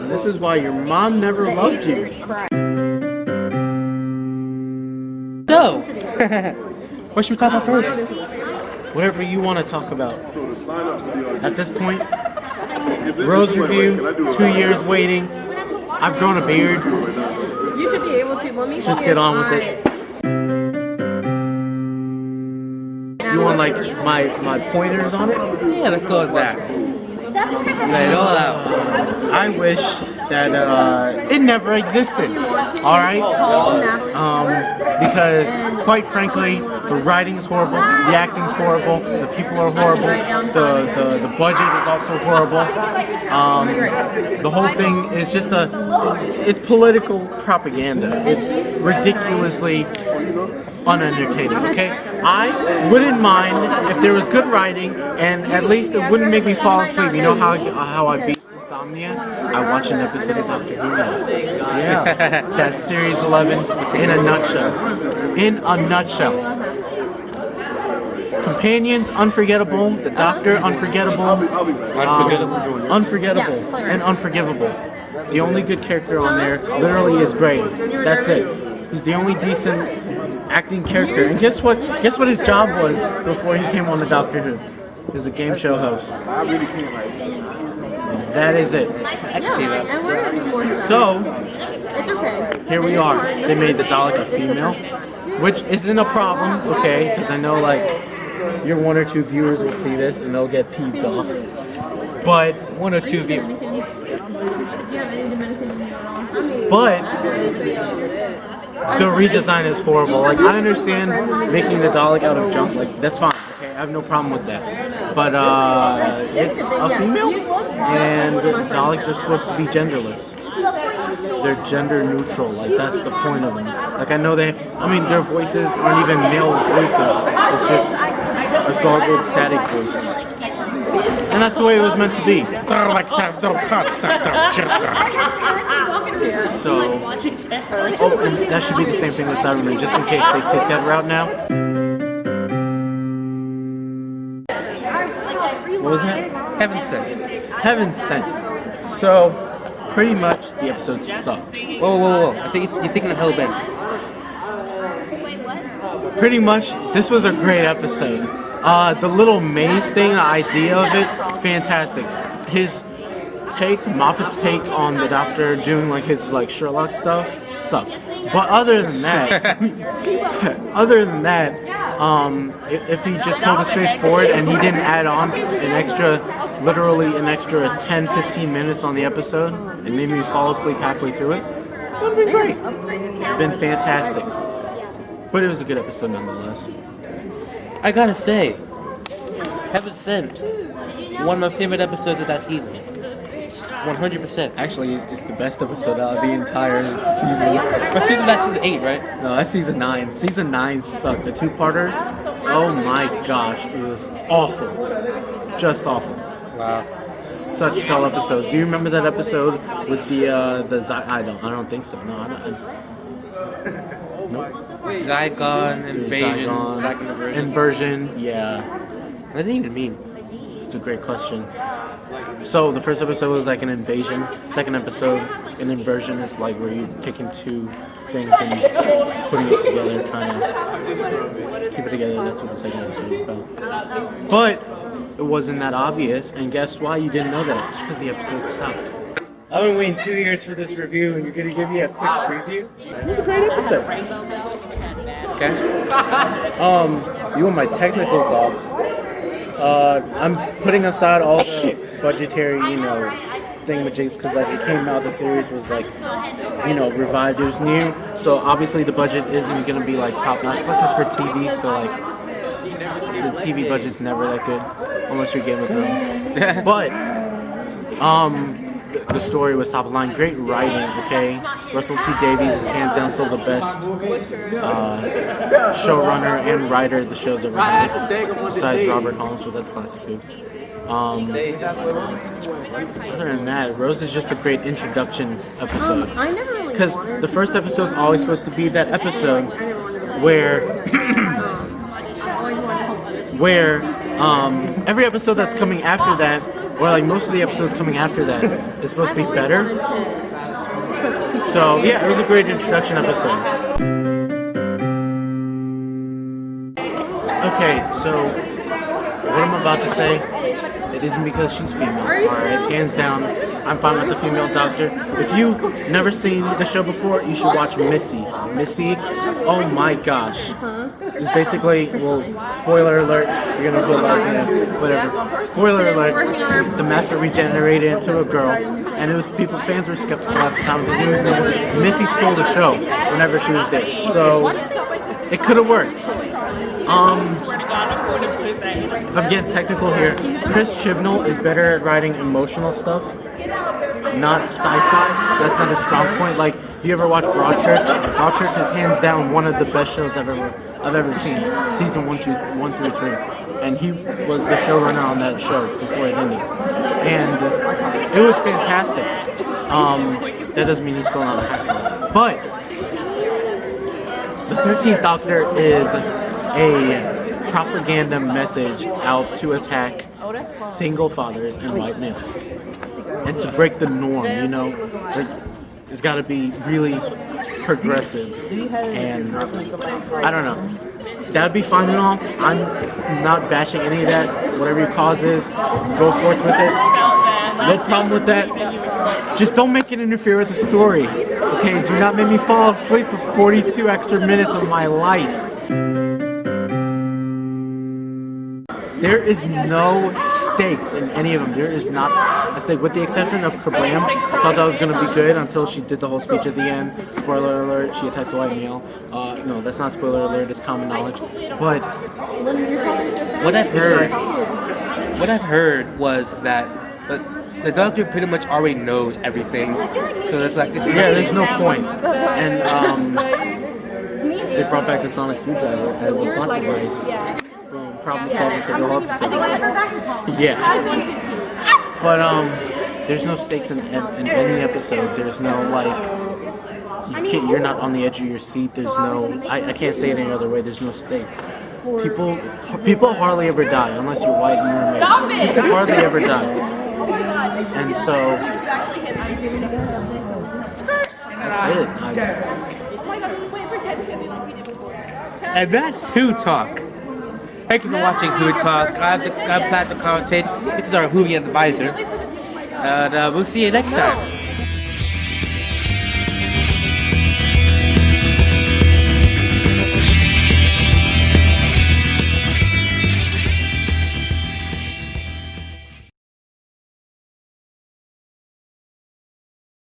This is why your mom never loved you. So, what should we talk about first? Whatever you want to talk about. At this point, Rose review, 2 years waiting. I've grown a beard. You should be able to. Let me Just get on with it. You want like my pointers on it? Yeah, let's go with that. Lay it all out. I wish that it never existed. All right. Because quite frankly, the writing's horrible, the acting's horrible, the people are horrible, the budget is also horrible. The whole thing is just it's political propaganda. It's ridiculously unentertaining, okay? I wouldn't mind if there was good writing and at least it wouldn't make me fall asleep. You know how I beat insomnia? I watch an episode of Doctor Who now. Yeah. That's Series 11 in a nutshell. In a nutshell. Companions, unforgettable. The Doctor, unforgettable. Unforgettable and unforgivable. The only good character on there literally is Grave. That's it. He's the only decent acting character. And guess what? Guess what his job was before he came on the Doctor Who? He was a game show host. That is it. So, here we are. They made the Dalek a female, which isn't a problem, okay? Because I know like your 1 or 2 viewers will see this and they'll get peeved off. But 1 or 2 viewers. But the redesign is horrible. Like, I understand making the Dalek out of junk. Like, that's fine. Okay, I have no problem with that. But it's a female, and Daleks are supposed to be genderless. They're gender neutral. Like, that's the point of them. Like, I know their voices aren't even male voices. It's just a gargled static voice. And that's the way it was meant to be. So, and that should be the same thing with Cybermen, just in case they take that route now. What was that? Heaven Sent. Heaven Sent. So, pretty much the episode sucked. Whoa. I think you're thinking of Hellbent. Pretty much, this was a great episode. The little maze thing, the idea of it, fantastic. Moffat's take on the Doctor doing like his like Sherlock stuff sucks. But other than that, if he just told it straightforward and he didn't add on literally an extra 10-15 minutes on the episode and made me fall asleep halfway through it, it would have been great. Been fantastic. But it was a good episode nonetheless. I gotta say, Heaven Sent, one of my favorite episodes of that season. 100%. Actually, it's the best episode out of the entire season. But that's season 8, right? No, that's season 9. Season 9 sucked. The 2-parters, oh my gosh, it was awful. Just awful. Wow. Such dull episodes. Do you remember that episode with the I don't think so. No, I don't. Nope. Zygon invasion. Zygon inversion. Yeah. What does it even mean? It's a great question. So the first episode was like an invasion. Second episode, an inversion is like where you're taking 2 things and putting it together, trying to keep it together. That's what the second episode is about. But it wasn't that obvious, and guess why you didn't know that? Because the episode sucked. I've been waiting 2 years for this review, and you're gonna give me a quick preview? It was a great episode. Okay. You want my technical thoughts? I'm putting aside all the budgetary, thingamajigs, because like it came out, the series was like, revived, it was new, so obviously the budget isn't gonna be like top notch. Plus it's for TV, so like the TV budget's never that good unless you're Game of Thrones. But the story was top of line. Great writing, okay? Russell T Davies is hands down still the best showrunner and writer the show's ever had, besides Robert Holmes, but that's classic food. Other than that, Rose is just a great introduction episode. I never really because the first episode's always supposed to be that episode where every episode that's coming after that or like most of the episodes coming after that is supposed to be better. So yeah, it was a great introduction episode. Okay, so what I'm about to say, it isn't because she's female. Alright, hands down, I'm fine with the female doctor. If you've never seen the show before, you should watch Missy. Missy, oh my gosh. It's basically, well, spoiler alert, you're gonna go like, yeah, whatever. Spoiler alert, the master regenerated into a girl, and it was fans were skeptical at the time because Missy stole the show whenever she was there. So, it could have worked. If I'm getting technical here, Chris Chibnall is better at writing emotional stuff, not sci-fi. That's not a strong point. Like, if you ever watch Broadchurch, Broadchurch is hands down one of the best shows I've ever seen. Season 1 through 3, and he was the showrunner on that show before it ended, and it was fantastic. That doesn't mean he's still not a hacker, but the 13th Doctor is a propaganda message out to attack single fathers and white males, and to break the norm. You know, like, it's got to be really progressive, and I don't know. That'd be fine and all. I'm not bashing any of that. Whatever your cause is, go forth with it. No problem with that. Just don't make it interfere with the story. Okay, do not make me fall asleep for 42 extra minutes of my life. There is no stakes in any of them. There is not a stake, with the exception of Kablam. I thought that was going to be good until she did the whole speech at the end. Spoiler alert, she attacks a white male. No, that's not spoiler alert, it's common knowledge. But What I've heard was that the Doctor pretty much already knows everything. So it's like, there's no point. And they brought back the sonic screwdriver as a plot device. Problem solving for the whole episode. Yeah. But there's no stakes in any episode. There's no like you're not on the edge of your seat. There's no I can't say it any other way. There's no stakes. People hardly ever die unless you're white and you're married. People hardly ever die. And so that's it. And that's Who Talk. Thank you for watching Who Talk. I'm Platinum Commentate. This is our Whovian advisor. And we'll see you next time.